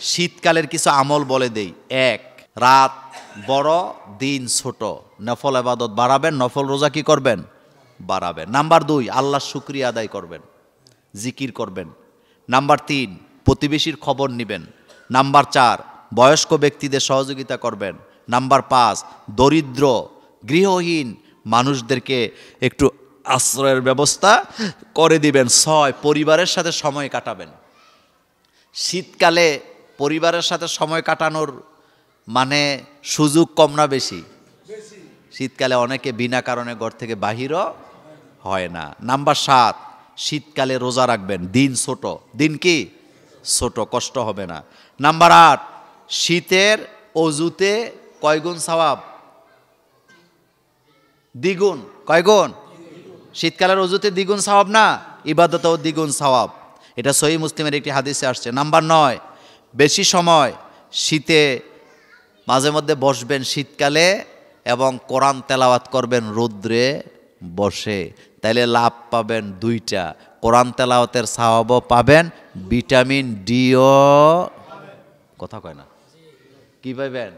শীতকালের কিছু আমল বলে দেই। এক, রাত বড় দিন ছোট, নফল ইবাদত বাড়াবেন, নফল রোজা কি করবেন? বাড়াবেন। নাম্বার 2, আল্লাহর শুকরিয়া আদায় করবেন, জিকির করবেন। নাম্বার 3, প্রতিবেশীর খবর নেবেন। নাম্বার 4, বয়স্ক ব্যক্তিদের সহযোগিতা করবেন। নাম্বার 5, দরিদ্র গৃহহীন মানুষদেরকে একটু আশ্রয়ের ব্যবস্থা করে দিবেন। 6, পরিবারের সাথে সময় কাটাবেন। শীতকালে পরিবারের সাথে সময় কাটানোর মানে সুযোগ কম না বেশি? শীতকালে অনেকে বিনা কারণে ঘর থেকে বাহিরও হয় না। নাম্বার 7, শীতকালে রোজা রাখবেন, দিন ছোট, দিন কি ছোট, কষ্ট হবে না। নাম্বার 8, শীতের অজুতে কয় গুণ সওয়াব? দ্বিগুণ। কয় গুণ? শীতকালের অজুতে দ্বিগুণ সওয়াব না, ইবাদতেও দ্বিগুণ সওয়াব। এটা সহিহ মুসলিমের একটি হাদিসে আসছে। নাম্বার 9, বেশি সময় শীতে মাঝে মধ্যে বসবেন শীতকালে এবং কোরআন তেলাওয়াত করবেন রৌদ্রে বসে, তাইলে লাভ পাবেন 2টা, কোরআন তেলাওয়াতের সওয়াবও পাবেন, ভিটামিন ডিও কথা কয় না কি পাইবেন?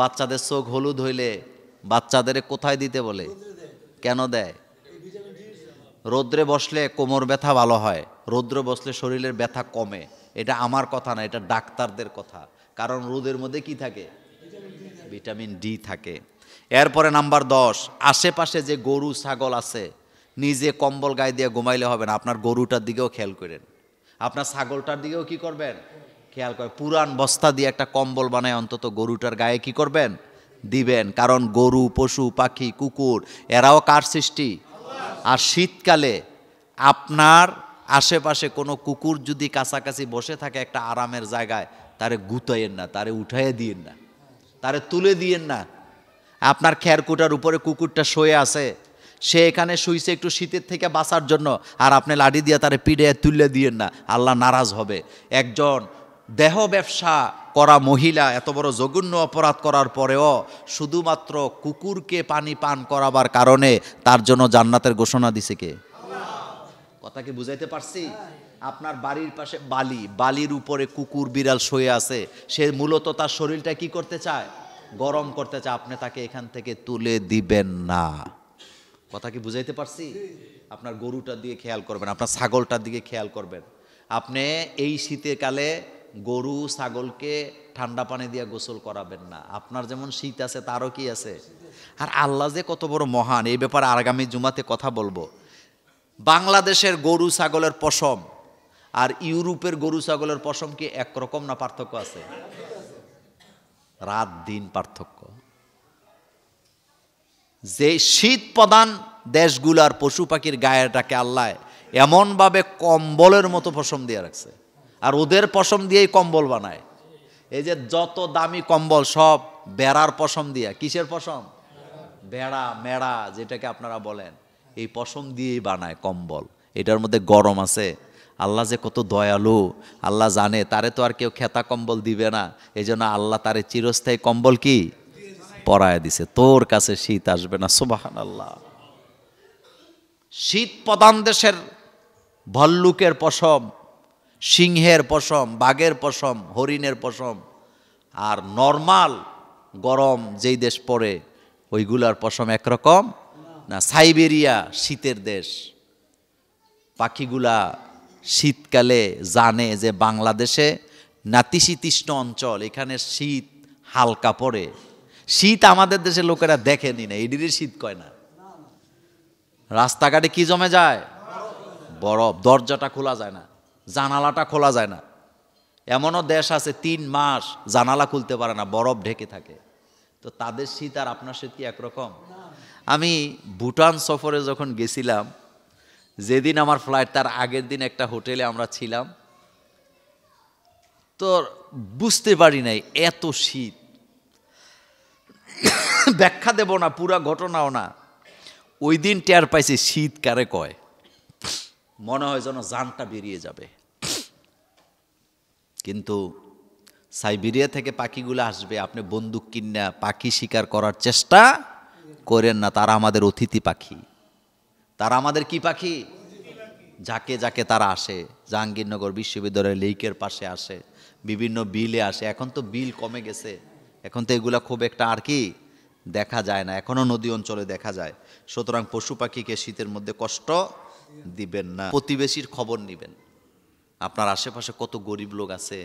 বাচ্চাদের চোখ হলুদ হইলে বাচ্চাদের কোথায় দিতে বলে? কেন দেয়? রৌদ্রে বসলে কোমর ব্যথা ভালো হয়, রৌদ্রে বসলে শরীরের ব্যথা কমে। এটা আমার কথা না, এটা ডাক্তারদের কথা। কারণ রোদের মধ্যে কি থাকে? ভিটামিন ডি থাকে। এরপরে নাম্বার 10, আশেপাশে যে গরু ছাগল আছে, নিজে কম্বল গায়ে দিয়ে ঘুমাইলে হবে না, আপনার গরুটার দিকেও খেয়াল করেন, আপনার ছাগলটার দিকেও কি করবেন? খেয়াল করেন। পুরান বস্তা দিয়ে একটা কম্বল বানায় অন্তত গরুটার গায়ে কি করবেন? দিবেন। কারণ গরু, পশু পাখি, কুকুর এরাও কার সৃষ্টি? আর শীতকালে আপনার আশেপাশে কোনো কুকুর যদি কাছাকাছি বসে থাকে একটা আরামের জায়গায়, তারে গুতাইয়েন না, তারে উঠাইয়ে দিয়েন না, তারে তুলে দিয়েন না। আপনার খেরকুটার উপরে কুকুরটা শুয়ে আছে, সে এখানে শুইছে একটু শীতের থেকে বাঁচার জন্য, আর আপনি লাঠি দিয়ে তারে পিড়ে তুলে দিয়েন না, আল্লাহ নারাজ হবে। একজন দেহ ব্যবসা করা মহিলা এত বড় জঘন্য অপরাধ করার পরেও শুধুমাত্র কুকুরকে পানি পান করাবার কারণে তার জন্য জান্নাতের ঘোষণা দিছে কে? কথা কি বুঝাইতে পারছি? আপনার বাড়ির পাশে বালির উপরে কুকুর বিড়াল শুয়ে আছে, সে মূলত তার শরীরটা কি করতে চায়? গরম করতে চায়। আপনি তাকে এখান থেকে তুলে দিবেন না। কথা কি বুঝাইতে পারছি? আপনার গরুটার দিকে খেয়াল করবেন, আপনার ছাগলটার দিকে খেয়াল করবেন। আপনি এই শীতকালে গরু ছাগলকে ঠান্ডা পানি দিয়ে গোসল করাবেন না। আপনার যেমন শীত আছে তারও কি আছে। আর আল্লাহ যে কত বড় মহান, এই ব্যাপারে আগামী জুমাতে কথা বলবো। বাংলাদেশের গরু ছাগলের পশম আর ইউরোপের গরু ছাগলের পশম কি একরকম না পার্থক্য আছে? রাত দিন পার্থক্য। যে শীত প্রধান দেশগুলার পশু পাখির গায়েটাকে আল্লাহ এমনভাবে কম্বলের মতো পশম দিয়ে রাখছে, আর ওদের পশম দিয়েই কম্বল বানায়। এই যে যত দামি কম্বল সব বেড়ার পশম দিয়া। কিসের পশম? বেড়া, মেড়া যেটাকে আপনারা বলেন, এই পশম দিয়েই বানায় কম্বল। এটার মধ্যে গরম আছে। আল্লাহ যে কত দয়ালু, আল্লাহ জানে তারে তো আর কেউ খেতা কম্বল দিবে না, এই জন্য আল্লাহ তারে চিরস্থায়ী কম্বল কি পরায় দিছে, তোর কাছে শীত আসবে না। সুবহানাল্লাহ। শীত প্রধান দেশের ভল্লুকের পশম, সিংহের পশম, বাঘের পশম, হরিণের পশম, আর নর্মাল গরম যেই দেশ পড়ে ওইগুলার পশম একরকম না। সাইবেরিয়া শীতের দেশ, পাখিগুলা শীতকালে জানে যে বাংলাদেশে নাতিশীতোষ্ণ অঞ্চল, এখানে শীত হালকা পড়ে। শীত আমাদের দেশের লোকেরা দেখেনি না, এডির শীত কয় না। রাস্তাঘাটে কি জমে যায়? বরফ। দরজাটা খোলা যায় না, জানালাটা খোলা যায় না। এমনও দেশ আছে 3 মাস জানালা খুলতে পারে না, বরফ ঢেকে থাকে। তো তাদের শীত আর আপনার শীত কি একরকম? আমি ভুটান সফরে যখন গেছিলাম, যেদিন আমার ফ্লাইট তার আগের দিন একটা হোটেলে আমরা ছিলাম, তো বুঝতে পারি নাই এত শীত। ব্যাখ্যা দেব না, পুরা ঘটনাও না। ওই দিন টের পাইছি শীত কারে কয়। মনে হয় যেন জানটা বেরিয়ে যাবে। কিন্তু সাইবেরিয়া থেকে পাখিগুলো আসবে, আপনি বন্দুক কিনা পাখি শিকার করার চেষ্টা করেন না। তারা আমাদের অতিথি পাখি। তারা আমাদের কি পাখি? যাকে যাকে তারা আসে, জাহাঙ্গীরনগর বিশ্ববিদ্যালয়ের লেকের পাশে আসে, বিভিন্ন বিলে আসে। এখন তো বিল কমে গেছে, এখন তো এগুলা খুব একটা আর কি দেখা যায় না, এখনও নদী অঞ্চলে দেখা যায়। সুতরাং পশু পাখিকে শীতের মধ্যে কষ্ট দিবেন না। প্রতিবেশীর খবর নেবেন, আপনার আশেপাশে কত গরিব লোক আছে,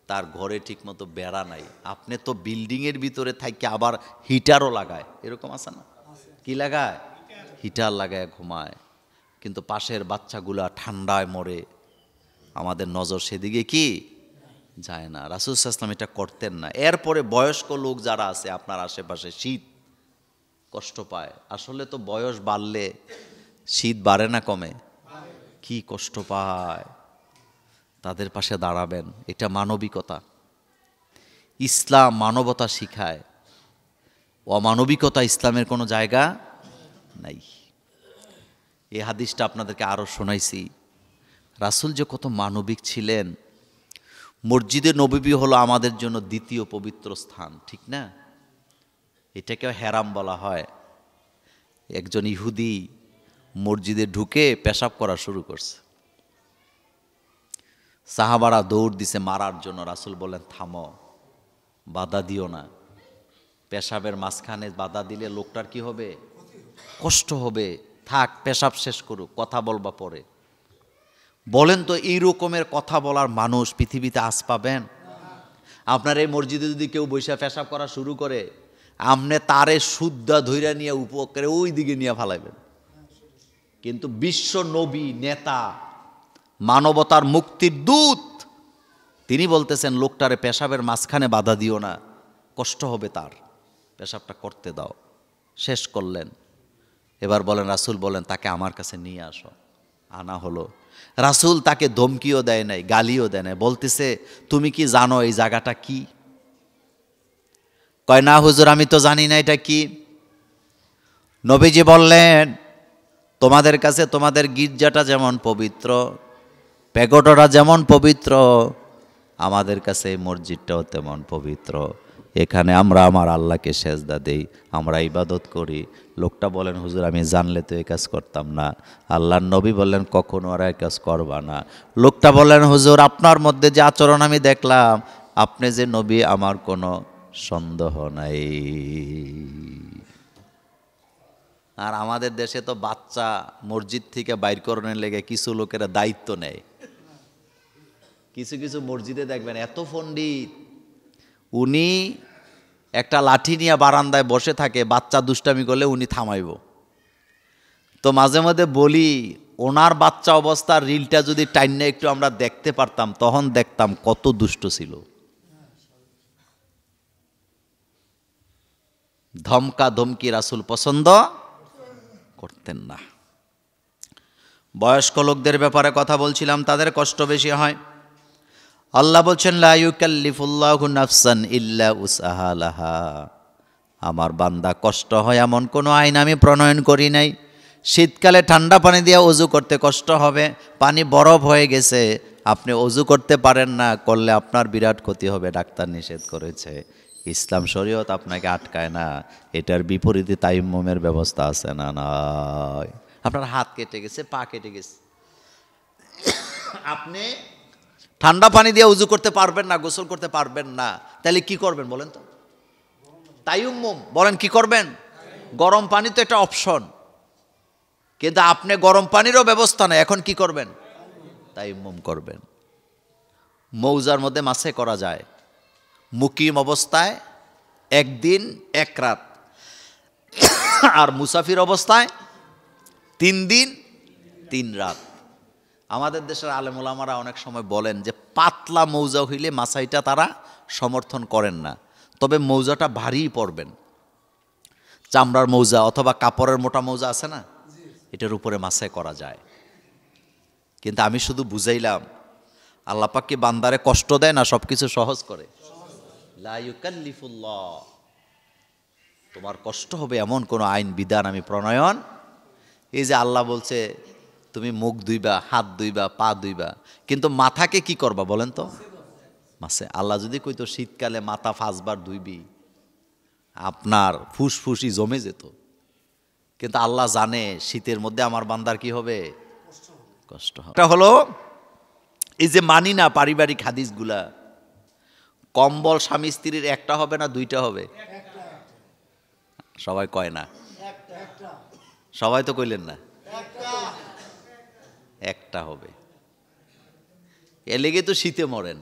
তার ঘরে ঠিকমতো বেড়া নাই, আপনি তো বিল্ডিংয়ের ভিতরে থাকি আবার হিটারও লাগায়, এরকম আছে না? কি লাগায়? হিটার লাগায় ঘুমায়, কিন্তু পাশের বাচ্চাগুলা ঠান্ডায় মরে, আমাদের নজর সেদিকে কি যায় না। রাসূল সাল্লাল্লাহু আলাইহি ওয়াসাল্লাম এটা করতেন না। এরপরে বয়স্ক লোক যারা আছে আপনার আশেপাশে, শীত কষ্ট পায়, আসলে তো বয়স বাড়লে শীত বাড়ে না কমে, কি কষ্ট পায়, তাদের পাশে দাঁড়াবেন। এটা মানবিকতা। ইসলাম মানবতা শিখায়, অমানবিকতা ইসলামের কোনো জায়গা নাই। এই হাদিসটা আপনাদেরকে আরও শোনাইছি। রাসূল যে কত মানবিক ছিলেন। মসজিদে নববী হলো আমাদের জন্য দ্বিতীয় পবিত্র স্থান, ঠিক না? এটাকেও হেরাম বলা হয়। একজন ইহুদি মসজিদে ঢুকে পেশাব করা শুরু করছে, সাহাবারা দৌড় দিছে মারার জন্য। রাসূল বলেন, থামো, বাধা দিও না। পেশাবের মাঝখানে বাধা দিলে লোকটার কি হবে? কষ্ট হবে। থাক, পেশাব শেষ করুক, কথা বলবা পরে। বলেন তো, এই রকমের কথা বলার মানুষ পৃথিবীতে আজ পাবেন? আপনার এই মসজিদে যদি কেউ বৈশা পেশাব করা শুরু করে, আপনি তারে শুদ্ধা ধইরা নিয়ে উপকারে ওই দিকে নিয়ে ফালাইবেন। কিন্তু বিশ্ব নবী, নেতা, মানবতার মুক্তির দূত, তিনি বলতেছেন লোকটারে পেশাবের মাঝখানে বাধা দিও না, কষ্ট হবে তার, পেশাবটা করতে দাও। শেষ করলেন। এবার বলেন, রাসূল বলেন তাকে আমার কাছে নিয়ে আসো। আনা হলো। রাসূল তাকে ধমকিও দেয় নাই, গালিও দেয় নাই, বলতেছে তুমি কি জানো এই জায়গাটা কি? কয়, না হুজুর, আমি তো জানি না এটা কি। নবীজি বললেন, তোমাদের কাছে তোমাদের গির্জাটা যেমন পবিত্র, প্যাগোডাটা যেমন পবিত্র, আমাদের কাছে এই মসজিদটাও তেমন পবিত্র। এখানে আমরা আমার আল্লাহকে সেজদা দেই, আমরা ইবাদত করি। লোকটা বলেন, হুজুর আমি জানলে তো এই কাজ করতাম না। আল্লাহর নবী বললেন, কখনো আর এই কাজ করবা না। লোকটা বলেন, হুজুর আপনার মধ্যে যে আচরণ আমি দেখলাম, আপনি যে নবী আমার কোনো সন্দেহ নাই। আর আমাদের দেশে তো বাচ্চা মসজিদ থেকে বাইর করানোর লেগে কিছু লোকেরা দায়িত্ব নেয়। কিছু কিছু মসজিদে দেখবেন এত পণ্ডিত, উনি একটা লাঠি নিয়ে বারান্দায় বসে থাকে, বাচ্চা দুষ্টামি করলে উনি থামাইব। তো মাঝে মাঝে বলি, ওনার বাচ্চা অবস্থার রিলটা যদি টাইনে একটু আমরা দেখতে পারতাম, তখন দেখতাম কত দুষ্ট ছিল। ধমকা ধমকি রাসূল পছন্দ করতেন না। বয়স্ক লোকদের ব্যাপারে কথা বলছিলাম, তাদের কষ্ট বেশি হয়। আল্লাহ বলছেন, লা ইউকাল্লিফুল্লাহু নাফসান ইল্লা উসআহা লাহা। আমার বান্দা কষ্ট হয় এমন কোনো আইন আমি প্রণয়ন করি নাই। শীতকালে ঠান্ডা পানি দিয়ে ওযু করতে কষ্ট হবে, পানি বরফ হয়ে গেছে, আপনি ওযু করতে পারেন না, করলে আপনার বিরাট ক্ষতি হবে, ডাক্তার নিষেধ করেছে। ইসলাম শরীয়ত আপনাকে আটকায় না। এটার বিপরীতে তায়াম্মুমের ব্যবস্থা আছে না? নয়। আপনার হাত কেটে গেছে, পা কেটে গেছে, আপনি ঠান্ডা পানি দিয়ে উযু করতে পারবেন না, গোসল করতে পারবেন না, তাহলে কি করবেন বলেন তো? তায়াম্মুম। বলেন কি করবেন? গরম পানি তো একটা অপশন, কিন্তু আপনি গরম পানিরও ব্যবস্থা নেই, এখন কি করবেন? তায়াম্মুম করবেন। মৌজার মধ্যে মাসে করা যায়, মুকিম অবস্থায় 1 দিন 1 রাত, আর মুসাফির অবস্থায় 3 দিন 3 রাত। আমাদের দেশের আলেম ওলামারা অনেক সময় বলেন যে পাতলা মৌজা হইলে মাসাইটা তারা সমর্থন করেন না, তবে মৌজাটা ভারী পরবেন। চামড়ার মৌজা অথবা কাপড়ের মোটা মৌজা আছে না, এটার উপরে মাসাই করা যায়। কিন্তু আমি শুধু বুঝাইলাম, আল্লাহ পাক কি বান্দারে কষ্ট দেয় না সব কিছু সহজ করে? লা ইউকাল্লিফুল্লাহ। তোমার কষ্ট হবে এমন কোনো আইন বিধান আমি প্রণয়ন। এই যে আল্লাহ বলছে তুমি মুখ ধুইবা, হাত ধুইবা, পা ধুইবা, কিন্তু মাথাকে কি করবা বলেন তো? মাসে। আল্লাহ যদি কইতো শীতকালে মাথা 5 বার ধুইবি, আপনার ফুসফুসি জমে যেত। কিন্তু আল্লাহ জানে শীতের মধ্যে আমার বান্দার কি হবে? কষ্ট হবে। এটা হলো এই যে মানি না পারিবারিক হাদিসগুলা, কম্বল স্বামী স্ত্রীর একটা হবে না দুইটা হবে? সবাই কয় না, সবাই তো কইলেন না, একটা হবে। এ লেগে তো শীতে মরেন,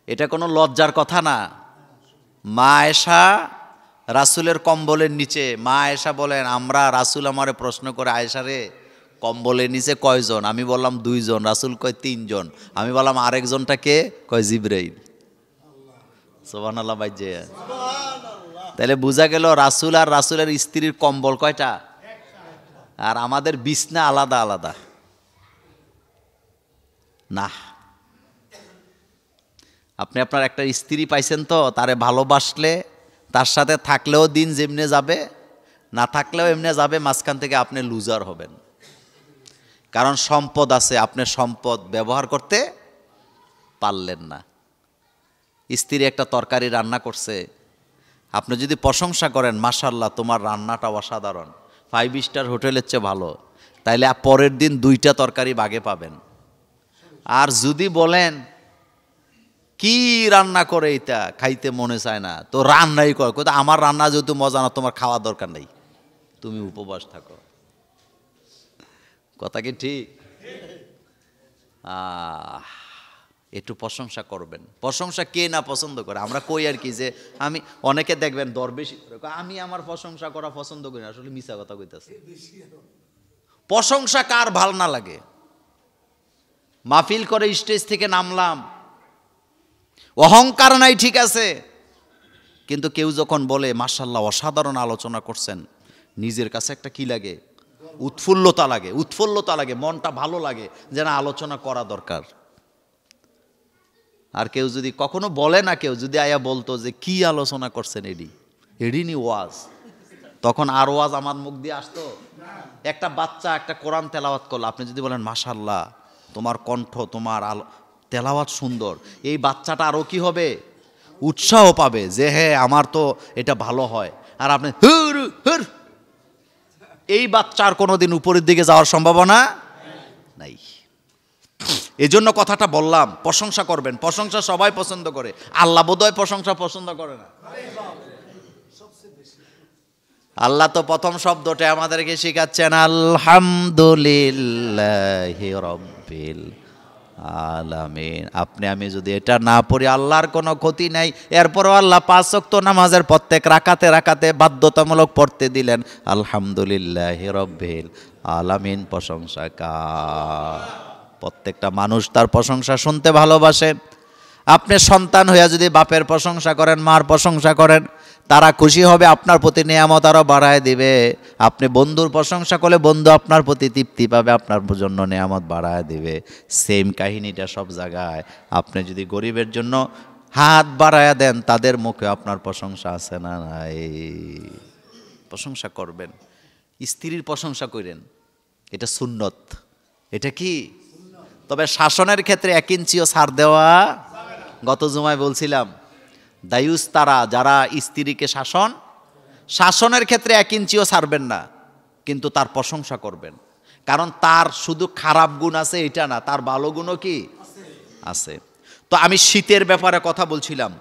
এটা কোনো লজ্জার কথা না। মা আয়েশা রাসূলের কম্বলের নিচে, মা আয়েশা বলেন আমরা, রাসূল আমারে প্রশ্ন করে, আয়েশা রে কম্বলের নিচে কয়জন? আমি বললাম 2 জন। রাসূল কয় 3 জন। আমি বললাম আরেকজনটা কে? কয় জিবরাইল। সুবহানাল্লাহ বাইজে। তাহলে বোঝা গেল রাসূল আর রাসূলের স্ত্রীর কম্বল কয়টা? আর আমাদের বিছনা আলাদা আলাদা না। আপনি আপনার একটা স্ত্রী পাইছেন তো, তারে ভালোবাসলে, তার সাথে থাকলেও দিন যেমনে যাবে, না থাকলেও এমনি যাবে, মাঝখান থেকে আপনি লুজার হবেন। কারণ সম্পদ আছে, আপনি সম্পদ ব্যবহার করতে পারলেন না। স্ত্রী একটা তরকারি রান্না করছে, আপনি যদি প্রশংসা করেন মাশাআল্লাহ তোমার রান্নাটা অসাধারণ, 5 স্টার হোটেলের চেয়ে ভালো, তাইলে পরের দিন 2টা তরকারি বাগে পাবেন। আর যদি বলেন কি রান্না করে এটা খাইতে মনে চায় না, তো রান্নাই কর, কোথাও আমার রান্না যেহেতু মজা না, তোমার খাওয়া দরকার নেই, তুমি উপবাস থাকো। কথা কি ঠিক? একটু প্রশংসা করবেন। প্রশংসা কে না পছন্দ করে? আমরা কই আর কি যে আমি, অনেকে দেখবেন দরবেশি আমি আমার প্রশংসা করা পছন্দ করি না, আসলে মিছা কথা কইতাছে। প্রশংসা কার ভাল না লাগে? মাহফিল করে স্টেজ থেকে নামলাম, অহংকার নাই ঠিক আছে, কিন্তু কেউ যখন বলে মাশাআল্লাহ অসাধারণ আলোচনা করছেন, নিজের কাছে একটা কি লাগে? উৎফুল্লতা লাগে, উৎফুল্লতা লাগে, মনটা ভালো লাগে যেন আলোচনা করা দরকার। আর কেউ যদি কখনো বলে না, কেউ যদি আয়া বলতো যে কি আলোচনা করছেন এডি নি ওয়াজ, তখন আর ওয়াজ আমার মুখ দিয়ে আসতো? একটা বাচ্চা একটা কোরআন তেলাওয়াত করলো, আপনি যদি বলেন মাশাআল্লাহ তোমার কণ্ঠ, তোমার তেলাওয়াত সুন্দর, এই বাচ্চাটা আরও কি হবে? উৎসাহ পাবে যে হ্যাঁ আমার তো এটা ভালো হয়। আর আপনি হুর হুর, এই বাচ্চার কোনোদিন উপরের দিকে যাওয়ার সম্ভাবনা নাই। এজন্য কথাটা বললাম, প্রশংসা করবেন। প্রশংসা সবাই পছন্দ করে, আল্লাহ বোধহয় প্রশংসা পছন্দ করে না। আল্লাহ তো প্রথম শব্দটা আমাদেরকে শেখাচ্ছেন আলহামদুলিল্লাহি রাব্বিল আলামিন। আপনি আমি যদি এটা না পড়ি আল্লাহর কোনো ক্ষতি নাই। এরপরও আল্লাহ 5 ওয়াক্ত নামাজের প্রত্যেক রাকাতে রাকাতে বাধ্যতামূলক পড়তে দিলেন আলহামদুলিল্লাহি রাব্বিল আলামিন। প্রশংসা কার? প্রত্যেকটা মানুষ তার প্রশংসা শুনতে ভালোবাসে। আপনি সন্তান হইয়া যদি বাপের প্রশংসা করেন, মার প্রশংসা করেন, তারা খুশি হবে, আপনার প্রতি নিয়ামত আরও বাড়ায় দিবে। আপনি বন্ধুর প্রশংসা করলে বন্ধু আপনার প্রতি তৃপ্তি পাবে, আপনার জন্য নিয়ামত বাড়ায় দিবে। সেম কাহিনীটা সব জায়গায়। আপনি যদি গরিবের জন্য হাত বাড়ায় দেন, তাদের মুখে আপনার প্রশংসা আছে না নাই? প্রশংসা করবেন, স্ত্রীর প্রশংসা করেন, এটা সুন্নত। এটা কি? তবে শাসনের ক্ষেত্রে 1 ইঞ্চিও ছাড় দেওয়া। গত জুমায় বলছিলাম দায়ুস তারা যারা স্ত্রীকে শাসনের ক্ষেত্রে 1 ইঞ্চিও ছাড়বেন না, কিন্তু তার প্রশংসা করবেন। কারণ তার শুধু খারাপ গুণ আছে এটা না, তার ভালো গুণও কি আছে। তো আমি শীতের ব্যাপারে কথা বলছিলাম,